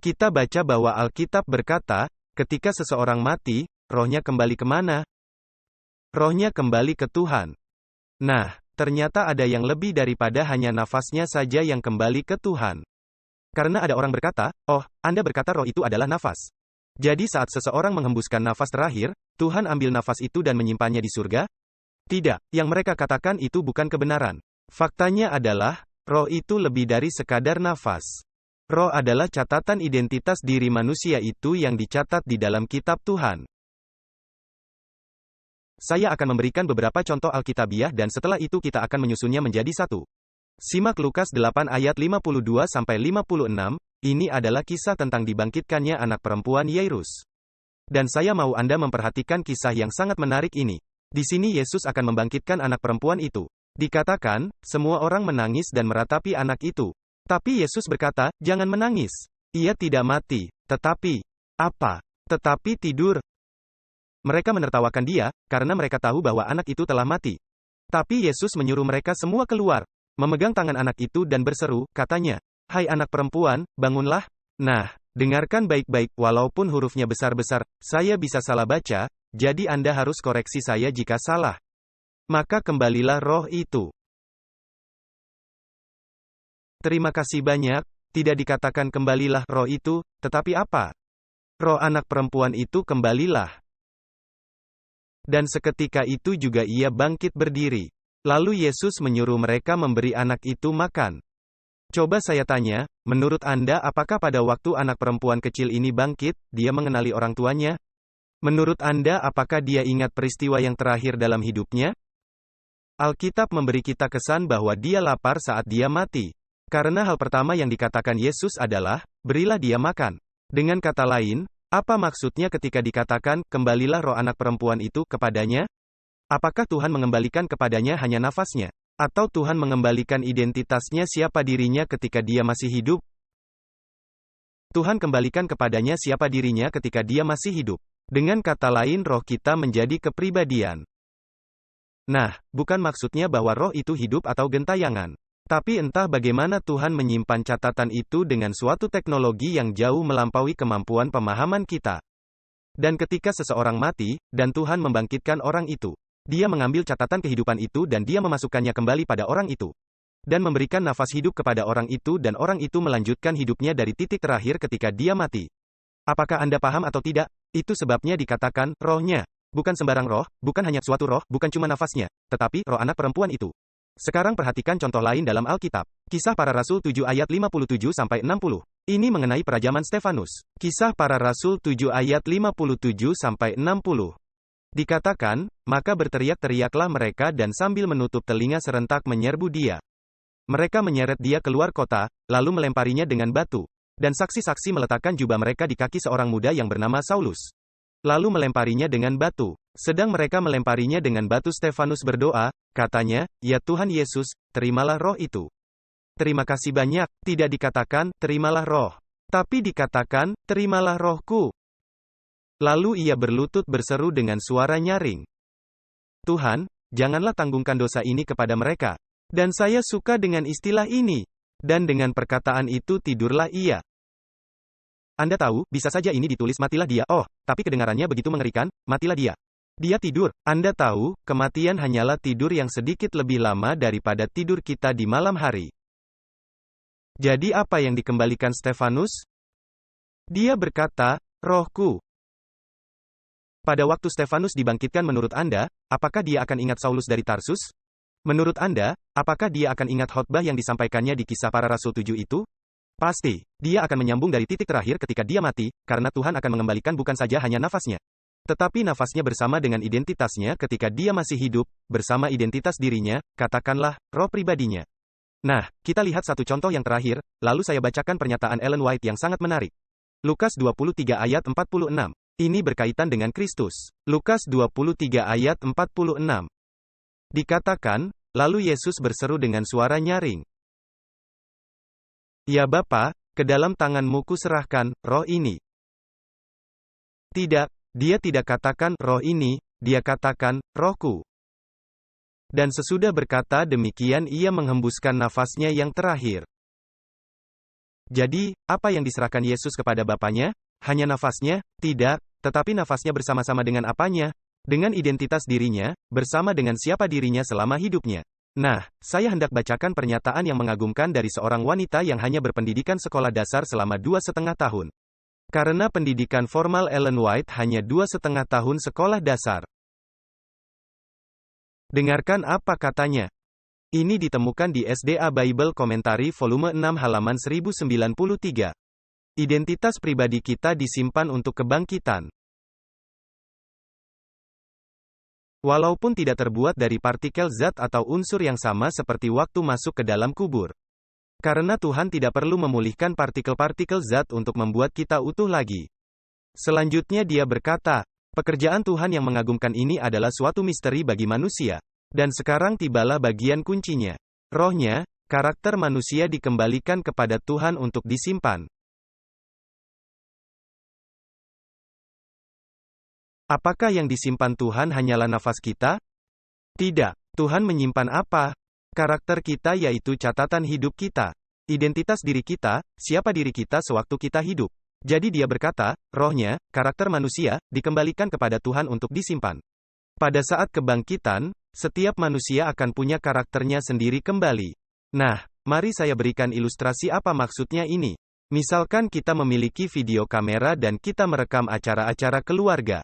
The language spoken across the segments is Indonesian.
Kita baca bahwa Alkitab berkata, ketika seseorang mati, rohnya kembali kemana? Rohnya kembali ke Tuhan. Nah, ternyata ada yang lebih daripada hanya nafasnya saja yang kembali ke Tuhan. Karena ada orang berkata, oh, Anda berkata roh itu adalah nafas. Jadi saat seseorang menghembuskan nafas terakhir, Tuhan ambil nafas itu dan menyimpannya di surga? Tidak, yang mereka katakan itu bukan kebenaran. Faktanya adalah, roh itu lebih dari sekadar nafas. Roh adalah catatan identitas diri manusia itu yang dicatat di dalam kitab Tuhan. Saya akan memberikan beberapa contoh Alkitabiah dan setelah itu kita akan menyusunnya menjadi satu. Simak Lukas 8 ayat 52-56, ini adalah kisah tentang dibangkitkannya anak perempuan Yairus. Dan saya mau Anda memperhatikan kisah yang sangat menarik ini. Di sini Yesus akan membangkitkan anak perempuan itu. Dikatakan, semua orang menangis dan meratapi anak itu. Tapi Yesus berkata, jangan menangis. Ia tidak mati, tetapi, apa? Tetapi tidur. Mereka menertawakan dia, karena mereka tahu bahwa anak itu telah mati. Tapi Yesus menyuruh mereka semua keluar, memegang tangan anak itu dan berseru, katanya, hai anak perempuan, bangunlah. Nah, dengarkan baik-baik, walaupun hurufnya besar-besar, saya bisa salah baca, jadi Anda harus koreksi saya jika salah. Maka kembalilah roh itu. Terima kasih banyak, tidak dikatakan kembalilah roh itu, tetapi apa? Roh anak perempuan itu kembalilah. Dan seketika itu juga ia bangkit berdiri. Lalu Yesus menyuruh mereka memberi anak itu makan. Coba saya tanya, menurut Anda apakah pada waktu anak perempuan kecil ini bangkit, dia mengenali orang tuanya? Menurut Anda apakah dia ingat peristiwa yang terakhir dalam hidupnya? Alkitab memberi kita kesan bahwa dia lapar saat dia mati. Karena hal pertama yang dikatakan Yesus adalah, berilah dia makan. Dengan kata lain, apa maksudnya ketika dikatakan, kembalilah roh anak perempuan itu kepadanya? Apakah Tuhan mengembalikan kepadanya hanya nafasnya? Atau Tuhan mengembalikan identitasnya siapa dirinya ketika dia masih hidup? Tuhan kembalikan kepadanya siapa dirinya ketika dia masih hidup. Dengan kata lain roh kita menjadi kepribadian. Nah, bukan maksudnya bahwa roh itu hidup atau gentayangan. Tapi entah bagaimana Tuhan menyimpan catatan itu dengan suatu teknologi yang jauh melampaui kemampuan pemahaman kita. Dan ketika seseorang mati, dan Tuhan membangkitkan orang itu, dia mengambil catatan kehidupan itu dan dia memasukkannya kembali pada orang itu. Dan memberikan nafas hidup kepada orang itu dan orang itu melanjutkan hidupnya dari titik terakhir ketika dia mati. Apakah Anda paham atau tidak? Itu sebabnya dikatakan, rohnya. Bukan sembarang roh, bukan hanya suatu roh, bukan cuma nafasnya, tetapi roh anak perempuan itu. Sekarang perhatikan contoh lain dalam Alkitab. Kisah Para Rasul 7 ayat 57-60. Ini mengenai perajaman Stefanus. Kisah Para Rasul 7 ayat 57-60. Dikatakan, maka berteriak-teriaklah mereka dan sambil menutup telinga serentak menyerbu dia. Mereka menyeret dia keluar kota, lalu melemparinya dengan batu. Dan saksi-saksi meletakkan jubah mereka di kaki seorang muda yang bernama Saulus. Lalu melemparinya dengan batu. Sedang mereka melemparinya dengan batu, Stefanus berdoa, katanya, ya Tuhan Yesus, terimalah roh itu. Terima kasih banyak, tidak dikatakan, terimalah roh. Tapi dikatakan, terimalah rohku. Lalu ia berlutut berseru dengan suara nyaring. Tuhan, janganlah tanggungkan dosa ini kepada mereka. Dan saya suka dengan istilah ini. Dan dengan perkataan itu tidurlah ia. Anda tahu, bisa saja ini ditulis matilah dia, oh, tapi kedengarannya begitu mengerikan, matilah dia. Dia tidur. Anda tahu, kematian hanyalah tidur yang sedikit lebih lama daripada tidur kita di malam hari. Jadi apa yang dikembalikan Stefanus? Dia berkata, rohku. Pada waktu Stefanus dibangkitkan menurut Anda, apakah dia akan ingat Saulus dari Tarsus? Menurut Anda, apakah dia akan ingat khotbah yang disampaikannya di Kisah Para Rasul 7 itu? Pasti, dia akan menyambung dari titik terakhir ketika dia mati, karena Tuhan akan mengembalikan bukan saja hanya nafasnya, tetapi nafasnya bersama dengan identitasnya ketika dia masih hidup, bersama identitas dirinya, katakanlah, roh pribadinya. Nah, kita lihat satu contoh yang terakhir, lalu saya bacakan pernyataan Ellen White yang sangat menarik. Lukas 23 ayat 46. Ini berkaitan dengan Kristus. Lukas 23 ayat 46. Dikatakan, lalu Yesus berseru dengan suara nyaring. Ya Bapa, ke dalam tangan-Mu kuserahkan roh ini. Tidak, dia tidak katakan roh ini, dia katakan rohku. Dan sesudah berkata demikian ia menghembuskan nafasnya yang terakhir. Jadi, apa yang diserahkan Yesus kepada Bapanya? Hanya nafasnya? Tidak, tetapi nafasnya bersama-sama dengan apanya? Dengan identitas dirinya, bersama dengan siapa dirinya selama hidupnya. Nah, saya hendak bacakan pernyataan yang mengagumkan dari seorang wanita yang hanya berpendidikan sekolah dasar selama 2,5 tahun. Karena pendidikan formal Ellen White hanya 2,5 tahun sekolah dasar. Dengarkan apa katanya. Ini ditemukan di SDA Bible Commentary volume 6 halaman 1093. Identitas pribadi kita disimpan untuk kebangkitan. Walaupun tidak terbuat dari partikel zat atau unsur yang sama seperti waktu masuk ke dalam kubur. Karena Tuhan tidak perlu memulihkan partikel-partikel zat untuk membuat kita utuh lagi. Selanjutnya dia berkata, pekerjaan Tuhan yang mengagumkan ini adalah suatu misteri bagi manusia. Dan sekarang tibalah bagian kuncinya. Rohnya, karakter manusia dikembalikan kepada Tuhan untuk disimpan. Apakah yang disimpan Tuhan hanyalah nafas kita? Tidak. Tuhan menyimpan apa? Karakter kita yaitu catatan hidup kita. Identitas diri kita, siapa diri kita sewaktu kita hidup. Jadi dia berkata, rohnya, karakter manusia, dikembalikan kepada Tuhan untuk disimpan. Pada saat kebangkitan, setiap manusia akan punya karakternya sendiri kembali. Nah, mari saya berikan ilustrasi apa maksudnya ini. Misalkan kita memiliki video kamera dan kita merekam acara-acara keluarga.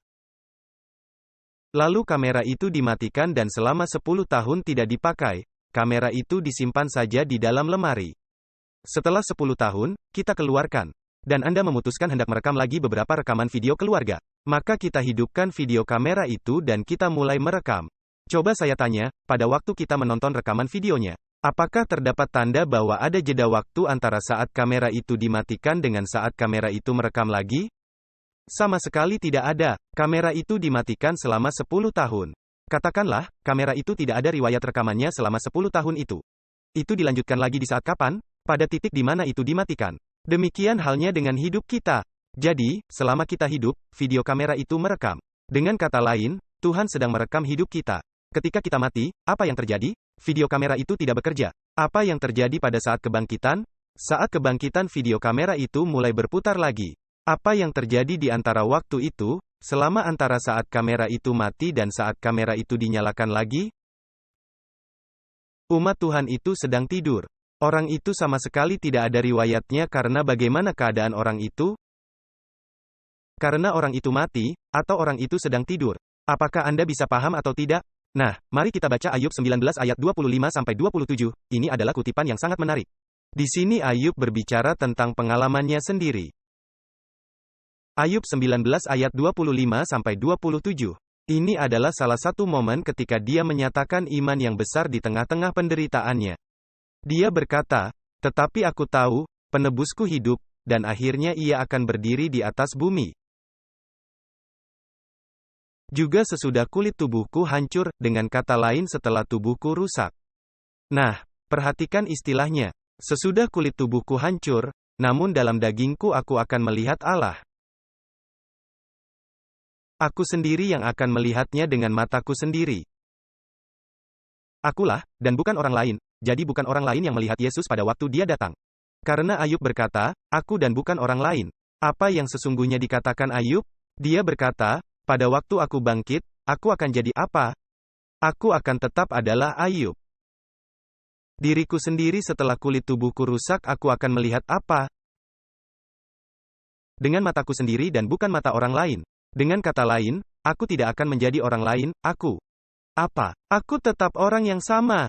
Lalu kamera itu dimatikan dan selama 10 tahun tidak dipakai, kamera itu disimpan saja di dalam lemari. Setelah 10 tahun, kita keluarkan. Dan Anda memutuskan hendak merekam lagi beberapa rekaman video keluarga. Maka kita hidupkan video kamera itu dan kita mulai merekam. Coba saya tanya, pada waktu kita menonton rekaman videonya, apakah terdapat tanda bahwa ada jeda waktu antara saat kamera itu dimatikan dengan saat kamera itu merekam lagi? Sama sekali tidak ada. Kamera itu dimatikan selama 10 tahun. Katakanlah, kamera itu tidak ada riwayat rekamannya selama 10 tahun itu. Itu dilanjutkan lagi di saat kapan? Pada titik di mana itu dimatikan. Demikian halnya dengan hidup kita. Jadi, selama kita hidup, video kamera itu merekam. Dengan kata lain, Tuhan sedang merekam hidup kita. Ketika kita mati, apa yang terjadi? Video kamera itu tidak bekerja. Apa yang terjadi pada saat kebangkitan? Saat kebangkitan video kamera itu mulai berputar lagi. Apa yang terjadi di antara waktu itu, selama antara saat kamera itu mati dan saat kamera itu dinyalakan lagi? Umat Tuhan itu sedang tidur. Orang itu sama sekali tidak ada riwayatnya karena bagaimana keadaan orang itu? Karena orang itu mati, atau orang itu sedang tidur. Apakah Anda bisa paham atau tidak? Nah, mari kita baca Ayub 19 ayat 25-27. Ini adalah kutipan yang sangat menarik. Di sini Ayub berbicara tentang pengalamannya sendiri. Ayub 19 ayat 25-27. Ini adalah salah satu momen ketika dia menyatakan iman yang besar di tengah-tengah penderitaannya. Dia berkata, tetapi aku tahu, penebusku hidup, dan akhirnya ia akan berdiri di atas bumi. Juga sesudah kulit tubuhku hancur, dengan kata lain setelah tubuhku rusak. Nah, perhatikan istilahnya. Sesudah kulit tubuhku hancur, namun dalam dagingku aku akan melihat Allah. Aku sendiri yang akan melihatnya dengan mataku sendiri. Akulah, dan bukan orang lain. Jadi bukan orang lain yang melihat Yesus pada waktu dia datang. Karena Ayub berkata, aku dan bukan orang lain. Apa yang sesungguhnya dikatakan Ayub? Dia berkata, pada waktu aku bangkit, aku akan jadi apa? Aku akan tetap adalah Ayub. Diriku sendiri setelah kulit tubuhku rusak aku akan melihat apa? Dengan mataku sendiri dan bukan mata orang lain. Dengan kata lain, aku tidak akan menjadi orang lain, aku. Apa? Aku tetap orang yang sama.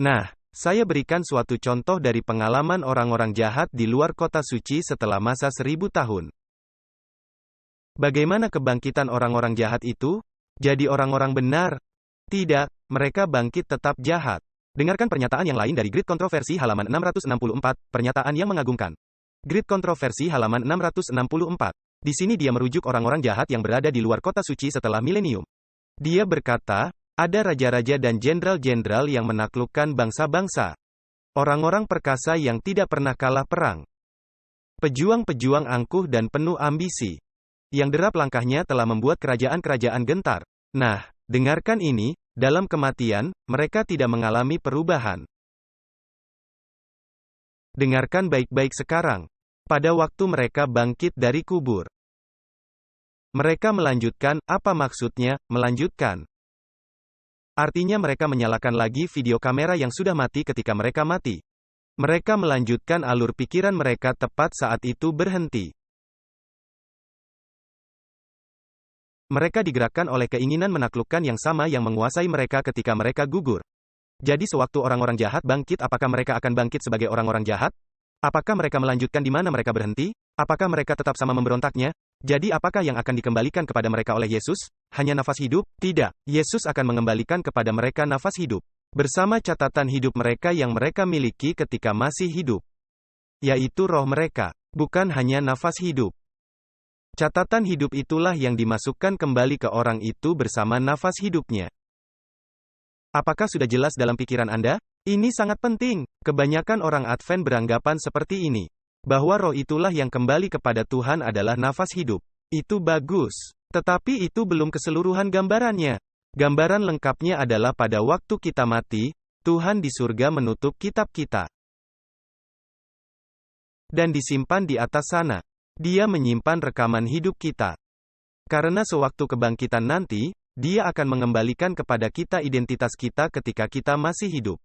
Nah, saya berikan suatu contoh dari pengalaman orang-orang jahat di luar kota suci setelah masa 1000 tahun. Bagaimana kebangkitan orang-orang jahat itu? Jadi orang-orang benar? Tidak, mereka bangkit tetap jahat. Dengarkan pernyataan yang lain dari Grid Kontroversi halaman 664, pernyataan yang mengagumkan. Grid Kontroversi halaman 664. Di sini dia merujuk orang-orang jahat yang berada di luar kota suci setelah milenium. Dia berkata, ada raja-raja dan jenderal-jenderal yang menaklukkan bangsa-bangsa. Orang-orang perkasa yang tidak pernah kalah perang. Pejuang-pejuang angkuh dan penuh ambisi. Yang derap langkahnya telah membuat kerajaan-kerajaan gentar. Nah, dengarkan ini, dalam kematian, mereka tidak mengalami perubahan. Dengarkan baik-baik sekarang. Pada waktu mereka bangkit dari kubur, mereka melanjutkan, apa maksudnya, melanjutkan? Artinya mereka menyalakan lagi video kamera yang sudah mati ketika mereka mati. Mereka melanjutkan alur pikiran mereka tepat saat itu berhenti. Mereka digerakkan oleh keinginan menaklukkan yang sama yang menguasai mereka ketika mereka gugur. Jadi sewaktu orang-orang jahat bangkit, apakah mereka akan bangkit sebagai orang-orang jahat? Apakah mereka melanjutkan di mana mereka berhenti? Apakah mereka tetap sama memberontaknya? Jadi apakah yang akan dikembalikan kepada mereka oleh Yesus? Hanya nafas hidup? Tidak. Yesus akan mengembalikan kepada mereka nafas hidup. Bersama catatan hidup mereka yang mereka miliki ketika masih hidup. Yaitu roh mereka. Bukan hanya nafas hidup. Catatan hidup itulah yang dimasukkan kembali ke orang itu bersama nafas hidupnya. Apakah sudah jelas dalam pikiran Anda? Ini sangat penting. Kebanyakan orang Advent beranggapan seperti ini. Bahwa roh itulah yang kembali kepada Tuhan adalah nafas hidup. Itu bagus. Tetapi itu belum keseluruhan gambarannya. Gambaran lengkapnya adalah pada waktu kita mati, Tuhan di surga menutup kitab kita. Dan disimpan di atas sana. Dia menyimpan rekaman hidup kita. Karena sewaktu kebangkitan nanti, Dia akan mengembalikan kepada kita identitas kita ketika kita masih hidup.